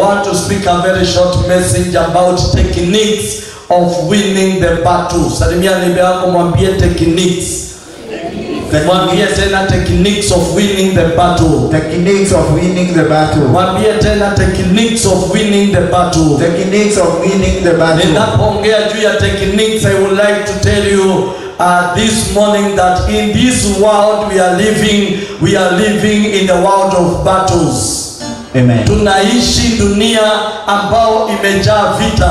want to speak a very short message about techniques of winning the battle. Salimia neighbor yako mwambie techniques. Mwambie tena techniques of winning the battle. Techniques of winning the battle. Mwambie tena techniques of winning the battle. Techniques of winning the battle. Ninapoongea juu ya techniques, I would like to tell you this morning that in this world we are living in the world of battles. Amen. Tunaishi dunia ambao imejaa vita.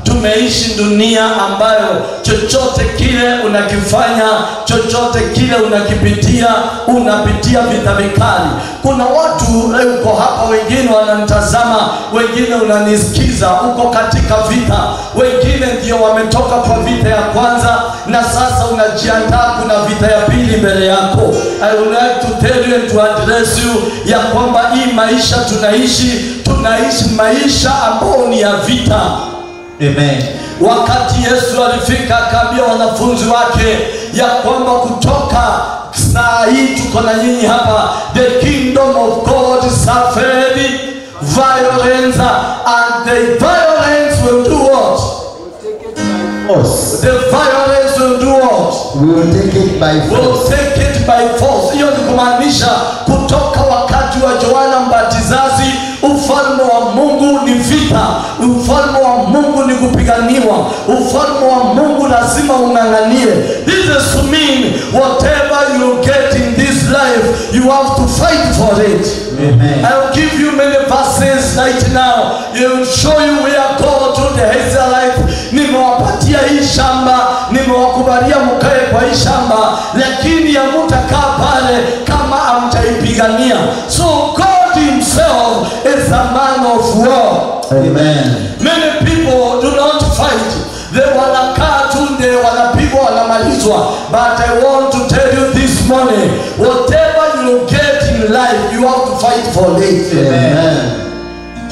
Tumeishi dunia ambayo chochote kile unakifanya, chochote kile unakipitia, unapitia vita vikali. Kuna watu leo uko hapa, wengine wananitazama, wengine unanisikiza, uko katika vita. Wengine ndio wametoka kwa vita ya kwanza na sasa unajiandaa kuna vita ya pili mbele yako. I would like to tell you and to address you ya kwamba hii maisha tunaishi maisha ambao ni ya vita. Amen. Wakati Yesu alifika akaambia wanafunzi wake ya kwamba kutoka saa hii tuko na nyinyi hapa, the kingdom of God suffered violence and the violence will do what? The violence will do what? We will take it by force. We'll take it by force. Hiyo ni kumaanisha kutoka wakati wa Yohana Mbatizaji, ufalme wa Mungu ni vita. Ufalme wa Mungu ni kupiganiwa. Ufalme wa Mungu lazima ung'ang'anie. This is to mean whatever you get in this life, you have to fight for it. Amen. I'll give you many verses right now. It will show you where God told the Israelites, nimewapatia hii shamba, nimewakubalia mkae kwa hii shamba, lakini hamtakaa pale kama hamtaipigania. So God himself is a man of war. Amen. Many people do not fight. They wanakaa tu ndio wanapigwa wanamalizwa. But I want to tell you this morning, whatever you get in life, you have to fight for it. Amen.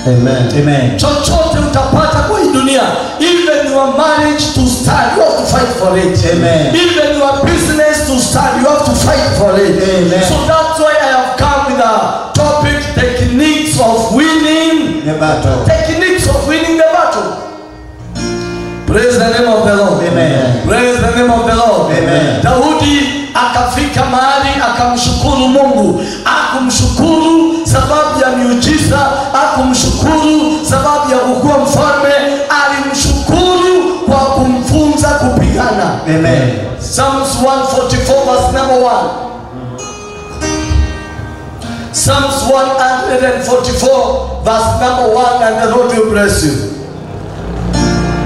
Amen. Amen. Chochote utapata kwa hii dunia, even your marriage to start, you have to fight for it. Amen. Even your business to start, you have to fight for it. Amen. So that's why I have come with a topic, techniques of winning the battle. Techniques of winning the battle. Praise the name of the Lord. Amen. Praise the name of the Lord. Amen. Daudi akafika mahali akamshukuru Mungu. Akumshukuru sababu ya miujiza, akumshukuru sababu ya kuwa mfalme, alimshukuru kwa kumfunza kupigana. Amen. Psalms 144 verse number 1. Psalms 144 verse number 1, and the Lord will bless you.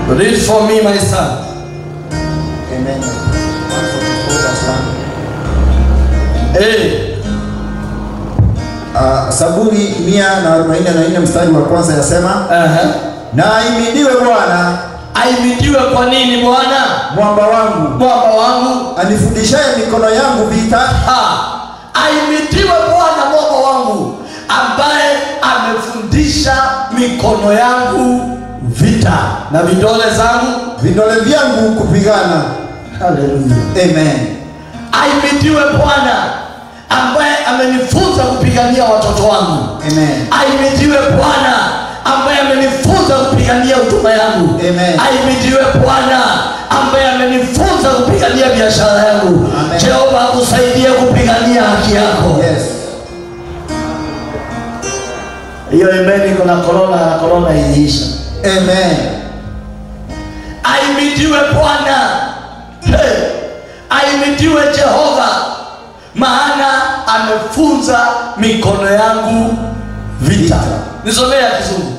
Read for me, my son. Amen. 144 verse 1. Hey. Zaburi 144 mstari wa kwanza yasema, na ahimidiwe Bwana. Ahimidiwe kwa nini Bwana? Mwamba wangu. Mwamba wangu. Anifundishaye mikono yangu vita. Ahimidiwe Bwana mwamba wangu, ambaye amefundisha mikono yangu vita na vidole vyangu kupigana. Hallelujah. Amen. Ahimidiwe Bwana ambaye amenifunza kupigania watoto wangu. Amen. Ahimidiwe Bwana ambaye amenifunza kupigania huduma yangu. Amen. Ahimidiwe Bwana ambaye amenifunza kupigania biashara yangu. Amen. Jehova akusaidie kupigania haki yako. Yes. Hiyo imeni kuna corona iliisha. Amen. Ahimidiwe Bwana. Hey. Ahimidiwe Jehova, maana amefunza mikono yangu vita. Nisomea Kizungu.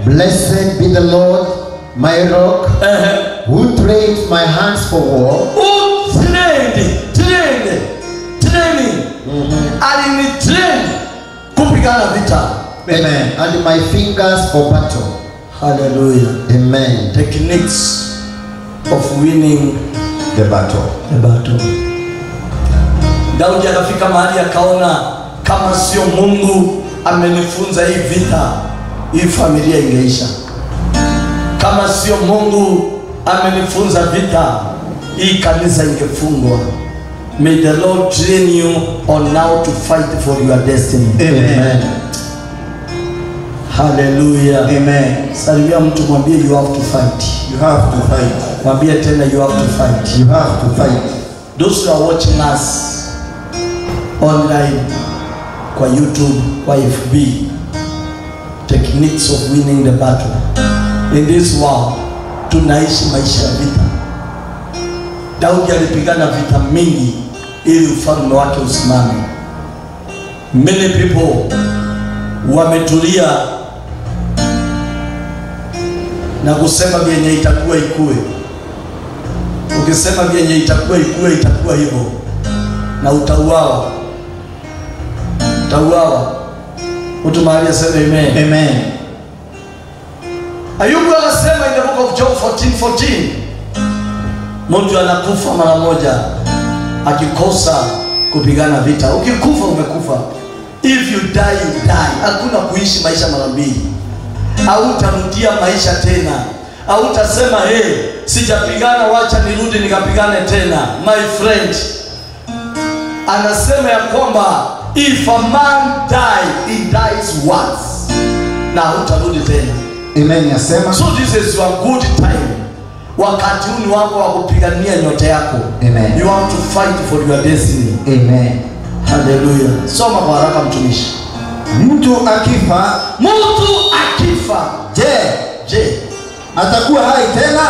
Blessed be the Lord, my rock, who trained my hands for war. Who training. Alinitrain kupigana vita. Amen. And my fingers for battle. Hallelujah. Amen. Techniques of winning the battle. Daudi akafika mahali akaona kama sio Mungu amenifunza hii vita, hii familia ingeisha. Kama sio Mungu amenifunza vita, hii kanisa ingefungwa. May the Lord train you on how to fight for your destiny. Amen. Hallelujah. Amen. Salimia mtu mwambie you have to fight. You have to fight. Mwambie tena you have to fight. You have to fight. Those who are watching us online, kwa YouTube, kwa FB, techniques of winning the battle. In this world, tunaishi maisha ya vita. Daudi alipigana vita mingi ili ufalme wake usimame. Many people wametulia na kusema vyenye itakuwa ikue. Ukisema vyenye itakuwa ikue, itakuwa hivyo na utauawa. Utauawa. Mtu mahali aseme amen. Amen. Ayubu anasema in the book of Job 14:14, mtu anakufa mara moja akikosa kupigana vita. Ukikufa umekufa. If you die, you die. Hakuna kuishi maisha mara mbili. Hautarudia maisha tena. Hautasema sijapigana, wacha nirudi nikapigane tena. My friend, anasema ya kwamba if a man die, he dies once. Na hautarudi tena. Amen. Yasema. So this is your good time. Wakati huu ni wako wa kupigania nyota yako. Amen. You have to fight for your destiny. Amen. Hallelujah. Soma kwa haraka mtumishi. Mtu akifa, je, atakuwa hai tena?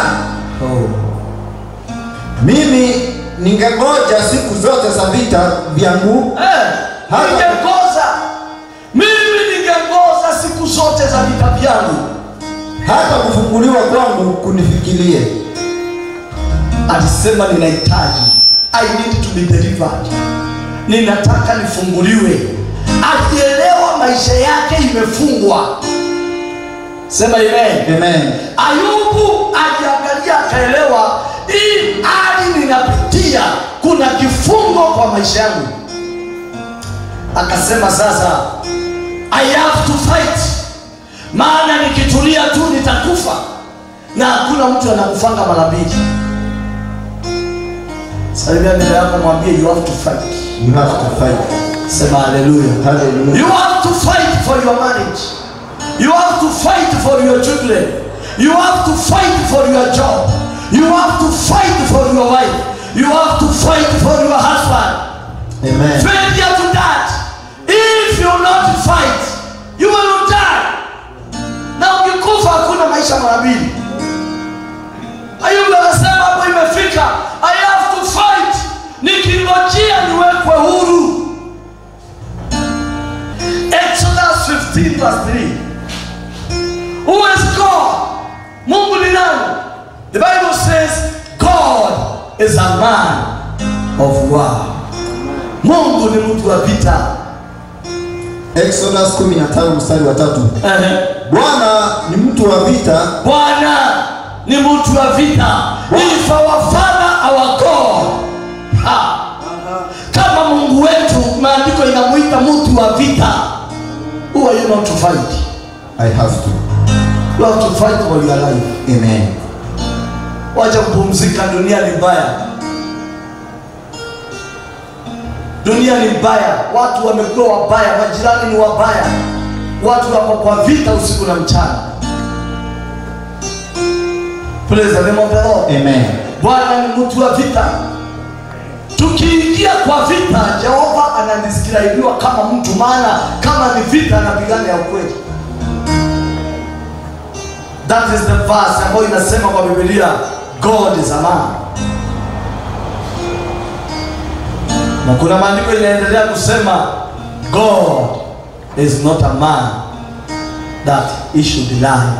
Mimi ningengoja siku zote za vita vyangu. Ningengoza siku zote za vita vyangu. Hata kufunguliwa kwangu kunifikirie. Alisema ninahitaji. I need to be delivered. Ninataka nifunguliwe. Akielewa maisha yake imefungwa. Sema amen. Amen. Ayubu aliangalia akaelewa hii hali ninapitia, kuna kifungo kwa maisha yangu. Akasema sasa I have to fight. Maana nikitulia tu nitakufa. Na hakuna mtu anakufanga mara mbili. Salimia mbele yako mwambie you have to fight. You have to fight. Sema hallelujah. Hallelujah. You have to fight for your marriage. You have to fight for your children. You have to fight for your job. You have to fight for your wife. You have to fight for your husband. Amen. Failure to that. If you not fight, you will die. Na ukikufa hakuna maisha mara mbili. Ayubu anasema hapo imefika. I have to fight. Nikingojea niwekwe huru. Exodus 15:3. Who is God? Mungu ni nani? The Bible says God is a man of war. Mungu ni mtu wa vita. Exodus 15 mstari wa 3. Bwana ni mtu wa vita. Bwana ni mtu wa vita. If our Father, our God. Kama Mungu wetu maandiko inamuita mtu wa vita. Who are you not to fight? I have to. You have to fight for your life. Amen. Wacha kupumzika, dunia ni mbaya. Dunia ni mbaya. Watu wamekuwa wabaya, majirani ni wabaya. Watu wako kwa vita usiku na mchana. Praise the name of the Lord. Amen. Bwana ni mtu wa vita. Tukiingia kwa vita, Jehova anadescribiwa kama mtu, maana kama ni vita anapigana ya ukweli. That is the verse ambayo inasema kwa Biblia, God is a man. Na kuna maandiko inaendelea kusema God is not a man that he should lie.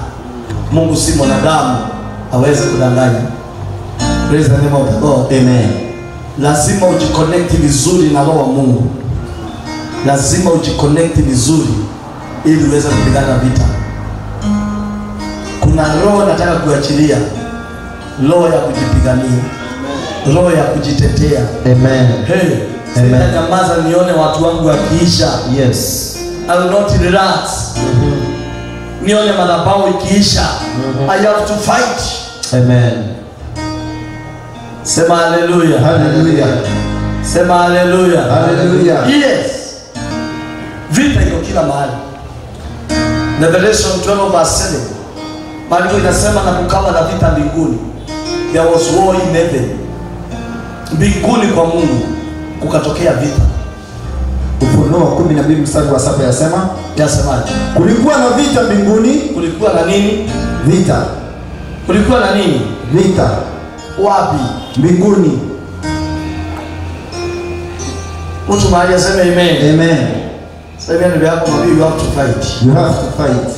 Mungu si mwanadamu aweze kudanganya. Praise the name of the Lord. Amen. Lazima ujiconnect vizuri na roho wa Mungu. Lazima ujiconnect vizuri ili uweze kupigana vita. Kuna roho nataka kuachilia, roho ya kujipigania, roho ya kujitetea. Amen. Hey, nyamaza nione watu wangu wakiisha. Yes. I will not relax. Nione madhabahu ikiisha. I have to fight. Amen. Sema hallelujah. Hallelujah. Sema hallelujah. Hallelujah. Yes. Vita iko kila mahali. Revelation 12 verse 7. Maandiko inasema na kukawa na vita mbinguni. There was war in heaven. Mbinguni kwa Mungu kukatokea vita. Ufunuo 12 mstari wa 7 yasema, yasemaje? Kulikuwa na vita mbinguni. Kulikuwa na nini? Vita. Kulikuwa na nini? Vita. Wapi? Mbinguni. Mtu mahali aseme amen. Amen. Sasa hivi hapo mabibi, you have to fight. You have to fight.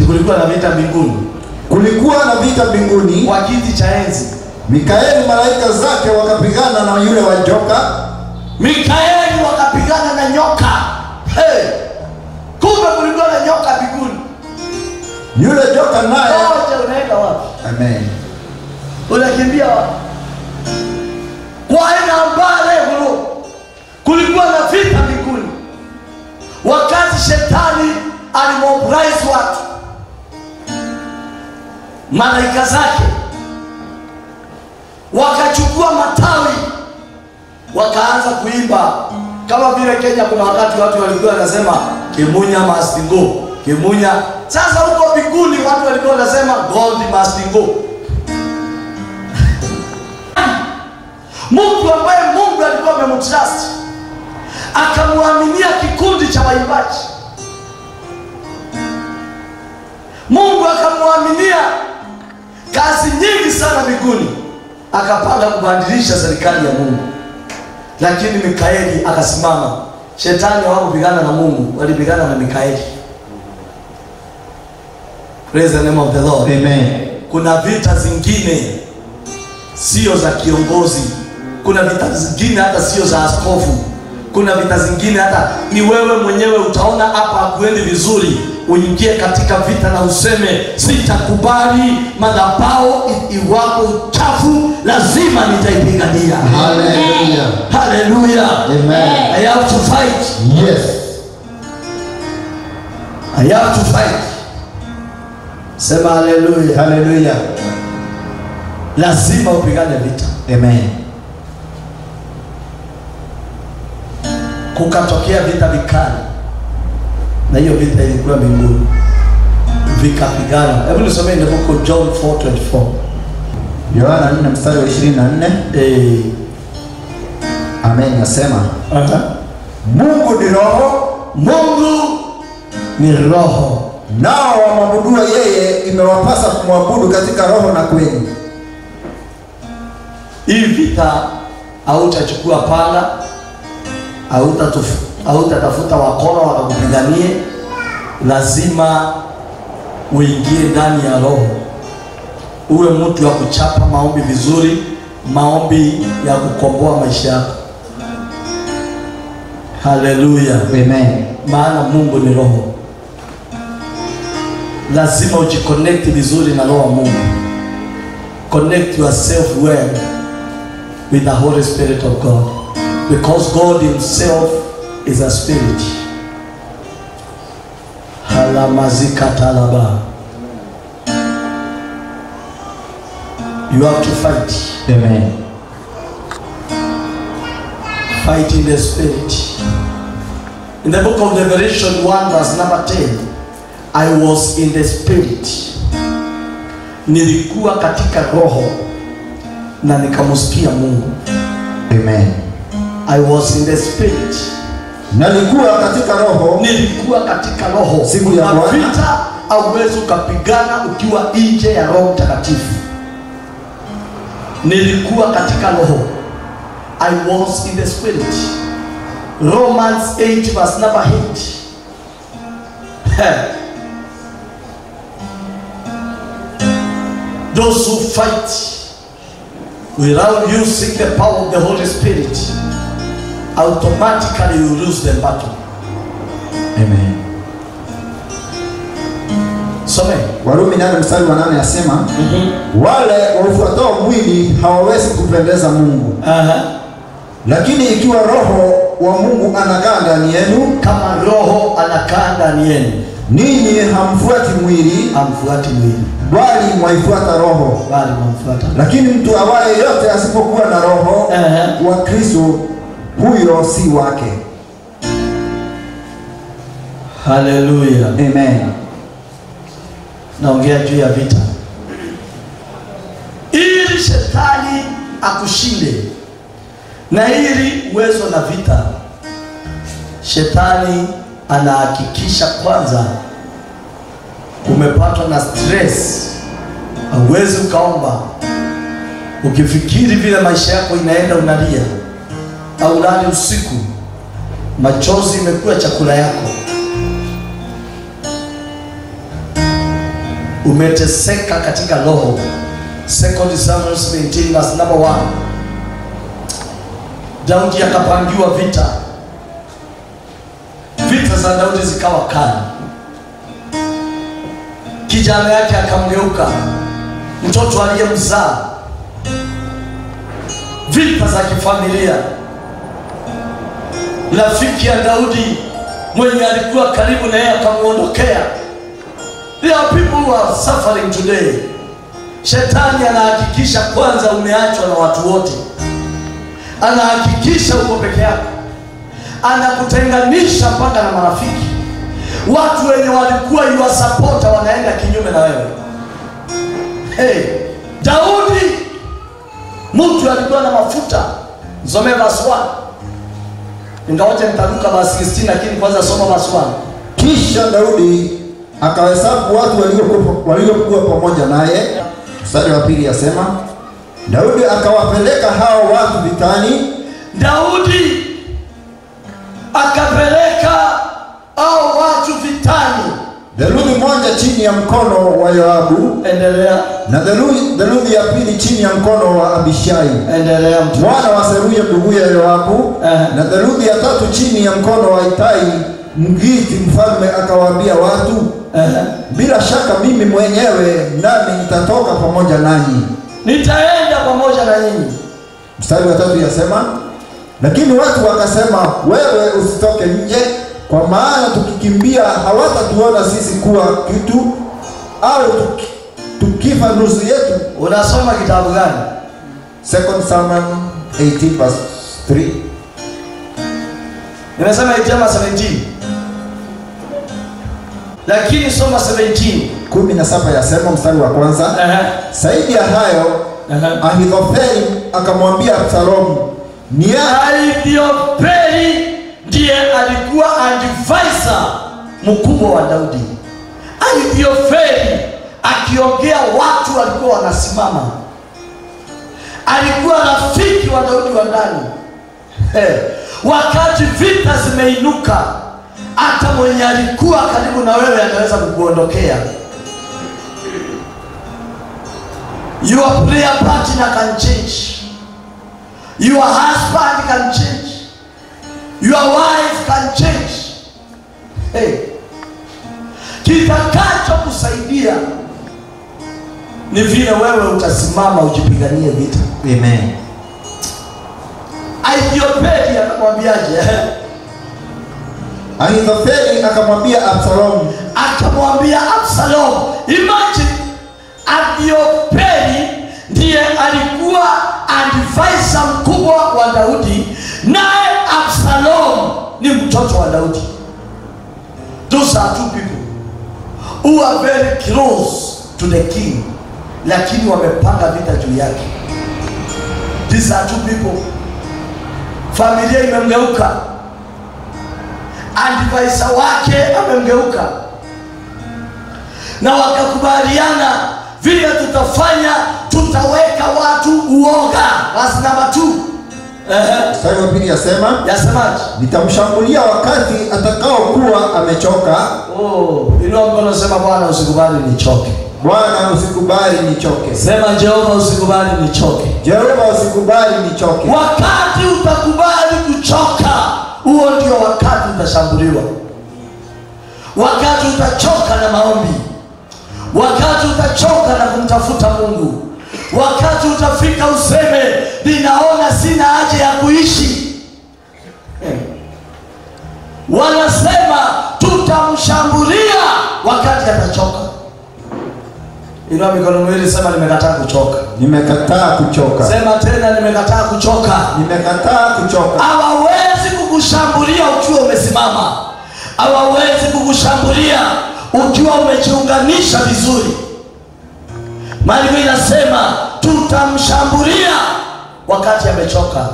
Kulikuwa na vita mbinguni. Kulikuwa na vita mbinguni. Kwa kiti cha enzi. Mikaeli malaika zake wakapigana na yule wa joka. Mikaeli wakapigana na nyoka. Hey! Kumbe kulikuwa na nyoka mbinguni. Yule joka naye. Wote unaenda wapi? Amen. Unakimbia wapi? Kwa aina mbaya bro. Kulikuwa na vita mbinguni. Wakati shetani alimobilize watu, malaika zake wakachukua matawi wakaanza kuimba kama vile Kenya kuna wakati watu walikuwa wanasema Kimunya must go, Kimunya. Sasa huko mbinguni watu walikuwa wanasema God must go. Mungu ambaye Mungu alikuwa amemtrust akamwaminia kikundi cha waimbaji. Mungu akamwaminia kazi nyingi sana mbinguni, akapanga kubadilisha serikali ya Mungu. Lakini Mikaeli akasimama. Shetani hawakupigana na Mungu, walipigana na Mikaeli. Praise the name of the Lord. Amen. Kuna vita zingine sio za kiongozi. Kuna vita zingine hata sio za askofu. Kuna vita zingine hata ni wewe mwenyewe utaona hapa hakuendi vizuri, uingie katika vita na useme sitakubali madhabahu iwako chafu, lazima nitaipigania. Hallelujah. Hallelujah. Amen. I have to fight. Yes. I have to fight. Sema hallelujah. Hallelujah. Lazima upigane vita. Amen. Kukatokea vita vikali, na hiyo vita ilikuwa mbinguni, vikapigana. Hebu nisomee in the book of John 4:24. Yohana 4 mstari wa 24. Amen, nasema Mungu ni roho. Mungu ni roho, nao wamwabudu yeye imewapasa kumwabudu katika roho na kweli. Hii vita hautachukua panga, hautatafuta wakora wakakupiganie. Lazima uingie ndani ya roho, uwe mtu wa kuchapa maombi vizuri, maombi ya kukomboa maisha yako. Hallelujah. Amen. Maana Mungu ni roho. Lazima ujiconnect vizuri na roho wa Mungu. Connect yourself well with the Holy Spirit of God, because God himself is a spirit. Halamazikatalaba. You have to fight. Amen. Fight in the spirit. In the book of Revelation 1 verse number 10, I was in the spirit. Nilikuwa katika roho na nikamusikia Mungu. Amen. I was in the spirit. Nalikuwa katika roho. Nilikuwa katika roho. Siku ya Bwana. Vita hauwezi ukapigana ukiwa nje ya Roho Mtakatifu. Nilikuwa katika roho. I was in the spirit. Romans 8 verse number 8. Those who fight without using the power of the Holy Spirit, automatically you lose the battle. Amen. Some Warumi 8 mstari wa 8 yasema, wale wafuatao mwili hawawezi kupendeza Mungu. Lakini ikiwa roho wa Mungu anakaa ndani yenu, kama roho anakaa ndani yenu, ninyi hamfuati mwili, bali mwaifuata roho. Lakini mtu awaye yote asipokuwa na roho wa Kristo, huyo si wake. Haleluya. Amen. Naongea juu ya vita. Ili shetani akushinde na ili uwezo na vita, shetani anahakikisha kwanza umepatwa na stress. Hauwezi ukaomba. Ukifikiri vile maisha yako inaenda unalia. Au lali usiku, machozi imekuwa chakula yako. Umeteseka katika roho. 2 Samuel 17 verse number 1. Daudi akapangiwa vita. Vita za Daudi zikawa kali. Kijana yake akamgeuka, mtoto aliyemzaa. Vita za kifamilia. Rafiki ya Daudi mwenye alikuwa karibu na yeye akamuondokea. There are people who are suffering today. Shetani anahakikisha kwanza umeachwa na watu wote. Anahakikisha uko peke yako. Anakutenganisha mpaka na marafiki. Watu wenye walikuwa your supporter wanaenda kinyume na wewe. Hey, Daudi mtu alikuwa na mafuta. Some verse 1. Ingawaje nitaruka verse 16 lakini kwanza soma verse 1. Kisha Daudi akahesabu watu waliokuwa pamoja naye. Mstari wa 2 yasema, Daudi akawapeleka hao watu vitani. Daudi akapeleka hao watu vitani. Theluthi moja chini ya mkono wa Yoabu. Endelea. Na theluthi ya pili chini ya mkono wa Abishai. Endelea. Mwana wa Seruya ndugu ya Yoabu. Na theluthi ya tatu chini ya mkono wa Itai Mgiti. Mfalme akawaambia watu, bila shaka mimi mwenyewe nami nitatoka pamoja nanyi. Nitaenda pamoja na nyinyi. Mstari wa 3 yasema, lakini watu wakasema, wewe usitoke nje, kwa maana tukikimbia hawatatuona sisi kuwa kitu, au tukifa nusu yetu. Unasoma kitabu gani? 2 Samuel 18 verse 3. Nimesema Isaya 17. Lakini soma 17. 17 yasema mstari wa kwanza, zaidi ya hayo Ahithofeli akamwambia Absalomu, Ahithofeli ndiye alikuwa advisor mkubwa wa Daudi. Ahithofeli akiongea watu walikuwa wanasimama. Alikuwa rafiki wa Daudi wa ndani. Wakati vita zimeinuka, hata mwenye alikuwa karibu na wewe anaweza kukuondokea. Your prayer partner can change. Your husband can change. Your wife can change. Hey. Kitakacho kusaidia ni vile wewe utasimama ujipiganie vita. Amen. Ahithofeli akamwambiaje? Ahithofeli akamwambia Absalomu. Imagine, Ahithofeli ndiye alikuwa advisor mkubwa wa Daudi, naye Absalom ni mtoto wa Daudi. Those are two people who are very close to the king, lakini wamepanga vita juu yake. These are two people. Familia imemgeuka, advisor wake amemgeuka, na wakakubaliana vile tutafanya, tutaweka watu uoga. Verse number 2. Mstari wa 2 yasemaje? Nitamshambulia wakati atakaokuwa amechoka. Inua mkono sema, Bwana usikubali nichoke. Bwana usikubali nichoke. Sema, Jehova usikubali nichoke. Jehova usikubali nichoke. Wakati utakubali kuchoka, huo ndio wakati utashambuliwa. Wakati utachoka na maombi, wakati utachoka na kumtafuta Mungu, wakati utafika useme ninaona sina haja ya kuishi. Wanasema tutamshambulia wakati atachoka. Inua mikono miwili sema, nimekataa kuchoka. Nimekataa kuchoka. Sema tena, nimekataa kuchoka. Nimekataa kuchoka. Hawawezi kukushambulia ukiwa umesimama. hawawezi kukushambulia ukiwa umejiunganisha vizuri. Maandiko inasema tutamshambulia wakati amechoka.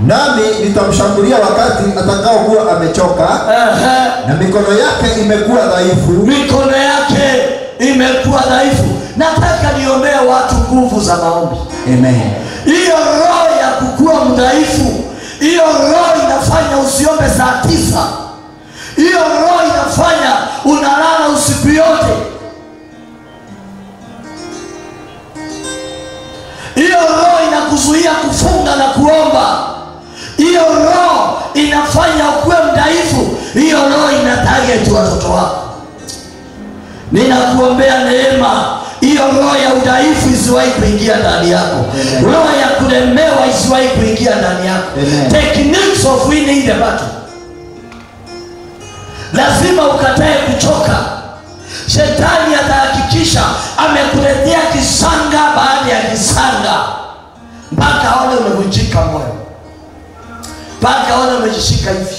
Nami nitamshambulia wakati atakao kuwa amechoka. Na mikono yake imekuwa dhaifu. Mikono yake imekuwa dhaifu. Nataka niombee watu nguvu za maombi. Amen. Hiyo roho ya kukua mdhaifu, hiyo roho inafanya usiombe saa 9. Hiyo roho inafanya unalala usiku yote. Hiyo roho inakuzuia kufunga na kuomba. Hiyo roho inafanya ukuwe mdhaifu. Hiyo roho ina target watoto wako. Ninakuombea neema, hiyo roho ya udhaifu isiwahi kuingia ndani yako. Roho ya kulemewa isiwahi kuingia ndani yako. Techniques of winning the battle. Lazima ukatae kuchoka. Shetani atahakikisha amekuletea kisanga baada ya kisanga mpaka aone umevunjika moyo, mpaka aone umejishika hivi.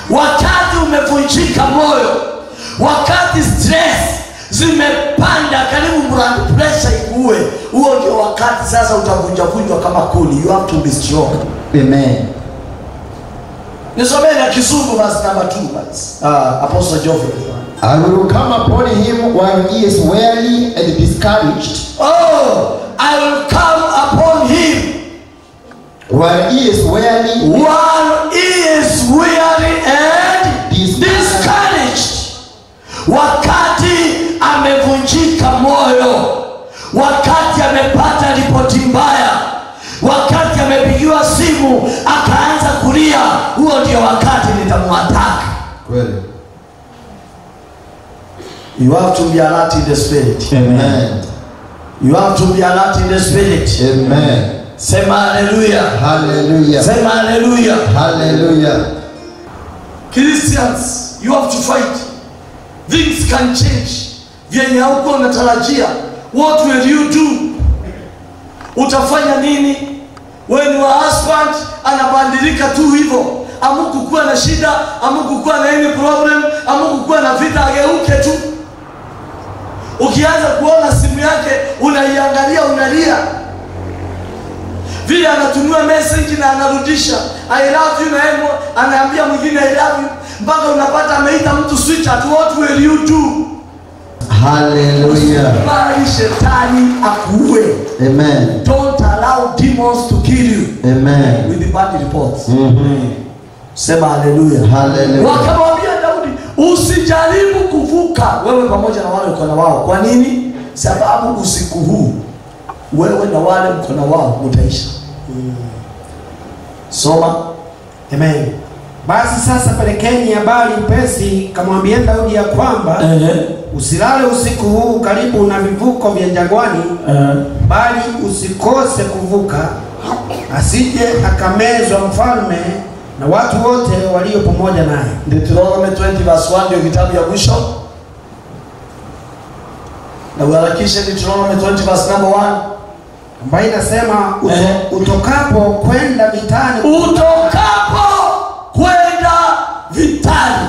Wakati umevunjika moyo, wakati stress zimepanda karibu blood pressure ikuue, huo ndio wakati sasa utavunjavunjwa kama kuni. You have to be strong. Amen. Nisomee na Kizungu verse number 2. Apostle Geoffrey. I will come upon him while he is weary and discouraged. Oh, I will come upon him while he is weary, and discouraged. Wakati amevunjika moyo, wakati amepata ripoti mbaya, wakati amepigiwa simu akaanza kulia, huo ndio wakati nitamwataka. Kweli. You have to be alert in the spirit. Amen. You have to be alert in the spirit. Amen. Sema hallelujah. Hallelujah. Sema hallelujah. Hallelujah. Christians, you have to fight. Things can change. Vyenye hauko unatarajia. What will you do? Utafanya nini? When your husband anabadilika tu hivyo, amukukuwa na shida, amukukuwa na any problem, amukukuwa na vita, ageuke tu. Ukianza kuona simu yake unaiangalia unalia. Vile anatumia message na anarudisha I love you, na yeye anaambia mwingine I love you, mpaka unapata ameita mtu sweetheart. What will you do? Hallelujah. Bali shetani akuue. Amen. Don't allow demons to kill you. Amen. With the bad reports. Sema hallelujah. Hallelujah. Wakamwambia Daudi, usijaribu kuvuka wewe pamoja na wale mkono wao. Kwa nini? Sababu usiku huu wewe na wale mkono wao mtaisha. Soma. Amen. Basi sasa pelekeni habari upesi, kamwambia Daudi ya kwamba usilale usiku huu karibu na vivuko vya jangwani, bali usikose kuvuka, asije akamezwa mfalme na watu wote walio pamoja naye. Deuteronomy 20 verse 1 ndio kitabu ya mwisho. Na uharakishe Deuteronomy 20 verse number 1. Ambayo inasema utokapo kwenda vitani. Utokapo kwenda vitani.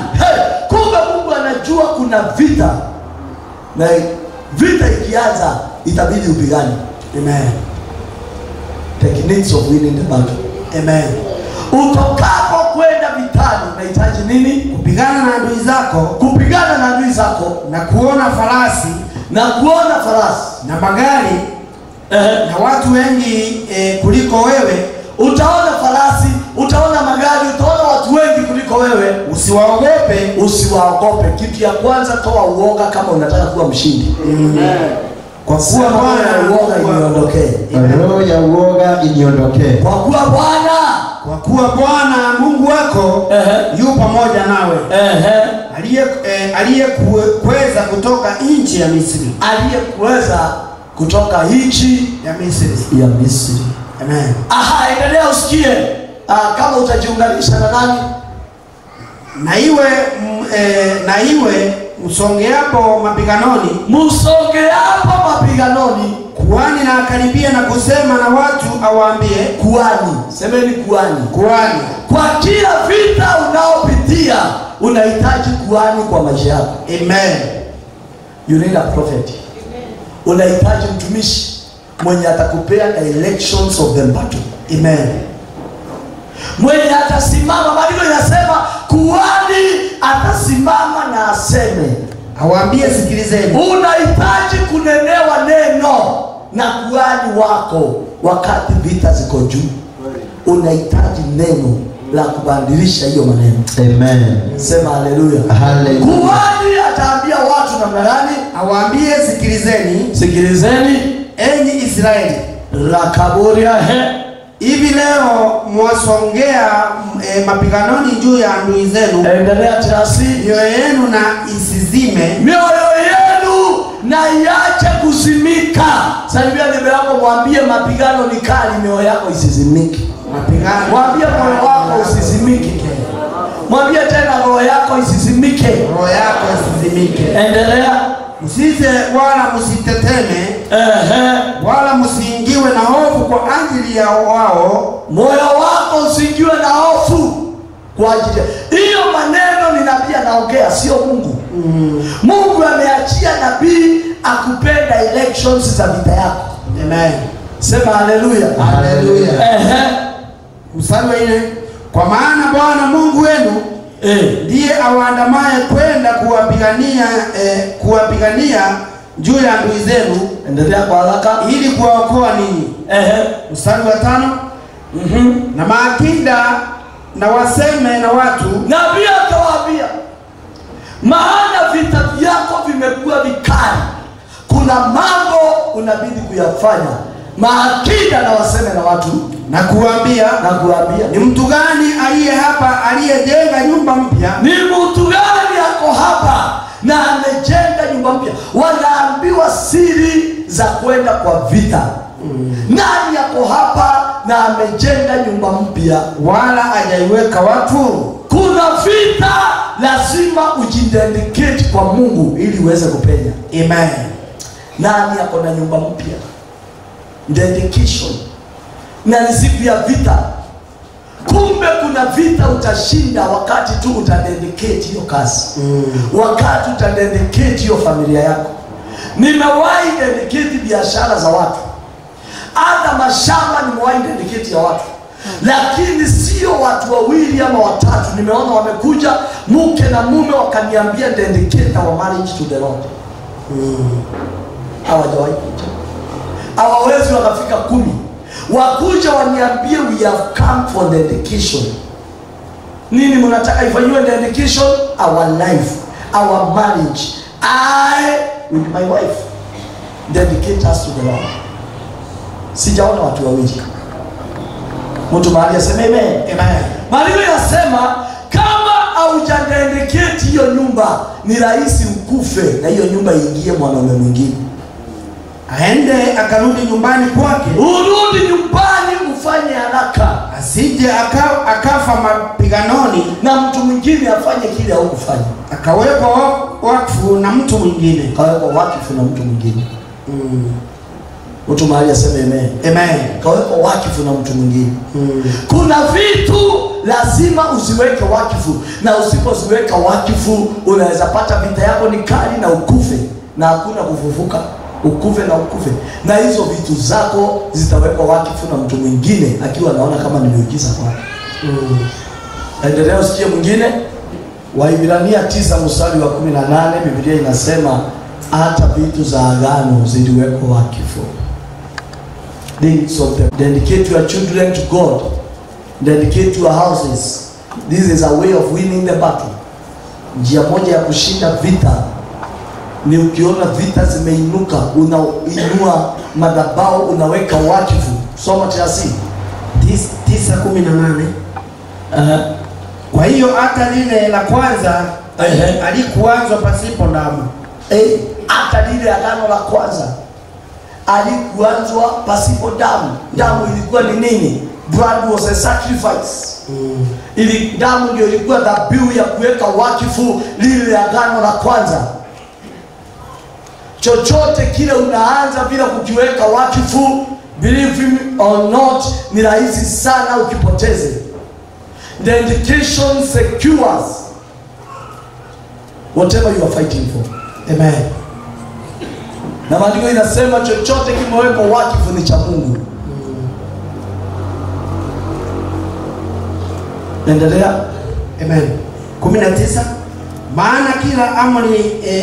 Kumbe Mungu anajua kuna vita. Na vita ikianza itabidi upigane. Amen. Techniques of winning the battle. Amen. Utokapo kwenda vitani unahitaji nini? Kupigana na adui zako. Kupigana na adui zako. Na kuona farasi. Na kuona farasi. Na magari. Na watu wengi kuliko wewe. Utaona farasi, utaona magari, utaona watu wengi kuliko wewe. Usiwaogope. Usiwaogope. Kitu ya kwanza, toa uoga kama unataka kuwa mshindi. Kwa kuwa Bwana uoga iniondokee. Roho ya uoga iniondokee. Kwa kuwa Bwana Mungu wako yu pamoja nawe. Aliyekuweza kutoka nchi ya Misri. Aliyekuweza kutoka nchi ya Misri. Amen. Endelea usikie. Kama utajiunganisha na nani? Na iwe msongeapo mapiganoni, kuhani na akaribia na kusema na watu awaambie. Kuhani, semeni kuhani. Kuhani. Kwa kila vita unaopitia unahitaji kuhani kwa maisha yako. Amen. You need a prophet. Amen. Unahitaji mtumishi mwenye atakupea directions of the battle. Amen. Mwenye atasimama, Biblia inasema kuhani atasimama na aseme, awaambie sikilizeni. Unahitaji kunenewa neno na kuhani wako wakati vita ziko juu. Unahitaji neno la kubadilisha hiyo maneno. Amen. Sema haleluya. Haleluya. Kuhani ataambia watu namna gani? Awaambie sikilizeni. Sikilizeni enyi Israeli. Rakaboria hivi leo mwasongea mapiganoni juu ya adui zenu. Endelea Tirasi. Mioyo yenu na isizime. Mioyo yenu na iache kuzimika. Sasa nime yako mwambie mapigano ni kali, mioyo yako isizimike. Mapigano. Mwambie moyo wako usizimike. Mwambie tena roho yako isizimike. Roho yako isizimike. Endelea. Msije wala msiteteme. Wala msiingiwe na hofu kwa ajili ya wao. Moyo wako usiingiwe na hofu kwa ajili. Hiyo maneno ni nabii anaongea, sio Mungu. Mungu ameachia nabii akupenda elections za vita yako. Amen. Sema haleluya. Haleluya. Mstari wa 4. Kwa maana Bwana Mungu wenu ndiye awaandamaye kwenda kuwapigania juu ya adui zenu. Endelea kwa haraka. Ili kuwaokoa ninyi. Mstari wa 5. Na maakida na waseme na watu. Nabii akawaambia, maana vita vyako vimekuwa vikali, kuna mambo unabidi kuyafanya. Maakida na waseme na watu. Na kuambia ni mtu gani aliye hapa aliyejenga nyumba mpya? Ni mtu gani yako hapa na amejenga nyumba mpya? Wanaambiwa siri za kwenda kwa vita. Nani yako hapa na amejenga nyumba mpya wala hajaiweka watu? Kuna vita, lazima ujidedicate kwa Mungu ili uweze kupenya. Amen. Nani yako na nyumba mpya? Dedication. Na ni siku ya vita. Kumbe kuna vita utashinda wakati tu utadedicate hiyo kazi. Wakati utadedicate hiyo familia yako. Nimewahi dedicate biashara za watu. Hata mashamba nimewahi dedicate ya watu. Lakini sio watu wawili ama watatu. Nimeona wamekuja mke na mume wakaniambia dedicate our marriage to the Lord. Hawajawahi kuja. Hawawezi wakafika 10. Wakuja waniambie we have come for dedication. Nini mnataka ifanywe dedication? Our life, our marriage. I with my wife dedicate us to the Lord. Sijaona watu wawili. Mtu mahali aseme amen. Amen. Biblia inasema kama haujadedicate hiyo nyumba ni rahisi ukufe na hiyo nyumba iingie mwanaume mwingine. Aende akarudi nyumbani kwake. Urudi nyumbani ufanye haraka. Asije akafa mapiganoni na mtu mwingine afanye kile au kufanya. Akawekwa wakfu na mtu mwingine. Akawekwa wakfu na mtu mwingine. Mtu mahali aseme amen. Amen. Akawekwa wakfu na mtu mwingine. Kuna vitu lazima usiweke wakfu, na usipoziweka wakfu unaweza pata vita yako ni kali na ukufe na hakuna kufufuka. Ukufe na ukufe. Na hizo vitu zako zitawekwa wakfu na mtu mwingine akiwa anaona kama ni miujiza kwake. Endelea usikie mwingine. Waibrania 9 mstari wa 18 Biblia inasema hata vitu za agano ziliwekwa wakfu. Things of them. Dedicate your children to God. Dedicate your houses. This is a way of winning the battle. Njia moja ya kushinda vita ni ukiona vita zimeinuka, unainua madhabahu, unaweka wakfu. Soma Tirasi 9:18. Kwa hiyo hata lile la kwanza alikuanzwa pasipo damu. Hata lile agano la kwanza alikuanzwa pasipo damu. Damu ilikuwa ni nini? Blood was a sacrifice. Ili damu ndio ilikuwa dhabihu ya kuweka wakifu lile agano la kwanza. Chochote kile unaanza bila kukiweka wakifu, believe me or not, ni rahisi sana ukipoteze. The indication secures whatever you are fighting for. Amen. Na maandiko inasema chochote kimewekwa wakifu ni cha Mungu. Endelea. Amen. 19. Maana kila amri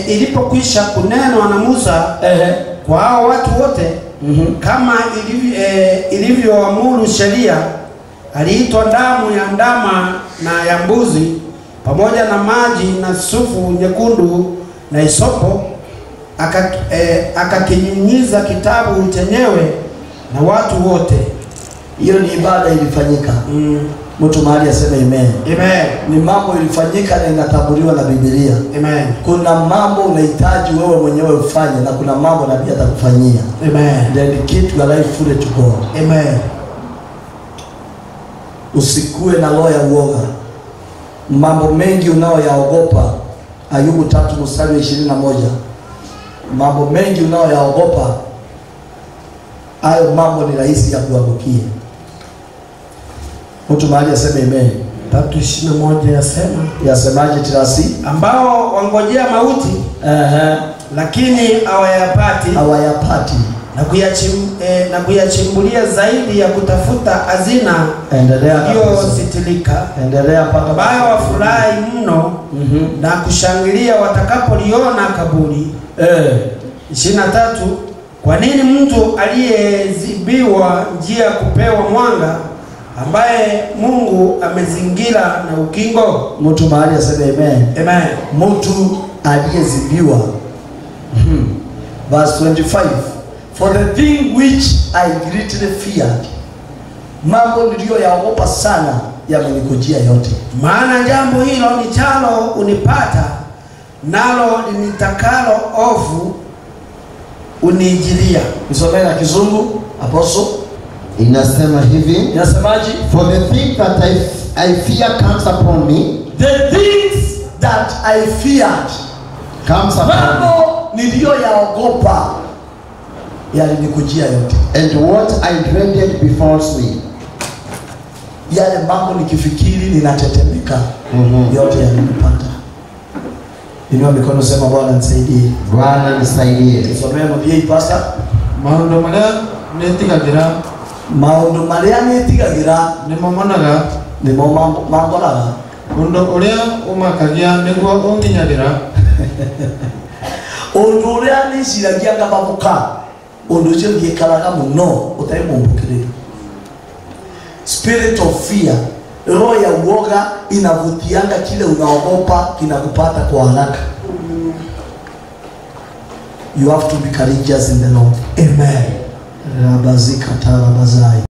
ilipokwisha kunenwa na Musa kwa hao watu wote, kama ilivyoamuru sheria, aliitwa damu ya ndama na ya mbuzi pamoja na maji na sufu nyekundu na isopo, akakinyunyiza kitabu chenyewe na watu wote. Hiyo ni ibada ilifanyika. Mtu mahali aseme amen. Amen. Ni mambo ilifanyika na inataburiwa na Biblia. Amen. Kuna mambo unahitaji wewe mwenyewe ufanye na kuna mambo nabii atakufanyia. Amen. Dedicate your life fully to God. Amen. Usikue na roho ya uoga. Mambo mengi unayoyaogopa, Ayubu 3:21. Mambo mengi unayoyaogopa, hayo mambo ni rahisi ya kuangukia. Mtu mahali aseme amen. 3:21 yasema. Yasemaje Tirasi? Ambao wangojea mauti, lakini hawayapati. Na kuyachimbulia zaidi ya kutafuta hazina. Endelea. Hiyo sitilika. Endelea mpaka ambao wafurahi mno na kushangilia watakapoliona kaburi. 23. Kwa nini mtu aliyezibiwa njia kupewa mwanga, ambaye Mungu amezingira na ukingo? Mtu mahali aseme amen. Amen. Mtu aliyezibiwa. Verse 25. For the thing which I greatly feared, mambo niliyoyaogopa sana yamenikujia yote. Maana jambo hilo nichalo unipata, nalo linitakalo ovu unijilia. Nisomee na Kizungu Apostle. Inasema hivi. Inasemaje? For the thing that I fear comes upon me. The things that I feared comes upon me. Mambo niliyoyaogopa yalinikujia yote. And what I dreaded befalls me. Yale mambo nikifikiri ninatetemeka, yote yalinipata. Inua mikono, sema Bwana nisaidie. Bwana nisaidie. Tusomee mwambie pastor. Maundu maria nitigagira. Maundu maria nitigagira nimo monaga. Nimo mangoraga. Undu uria umakagia niguo unginyagira. Undu uria niciragia ngababuka. Undu ucio ngikaraga muno utari mumbukiriri. Spirit of fear, roho ya uoga inavutianga kile unaogopa kinakupata kwa haraka. You have to be courageous in the Lord. Amen. Rabazika tarabazai.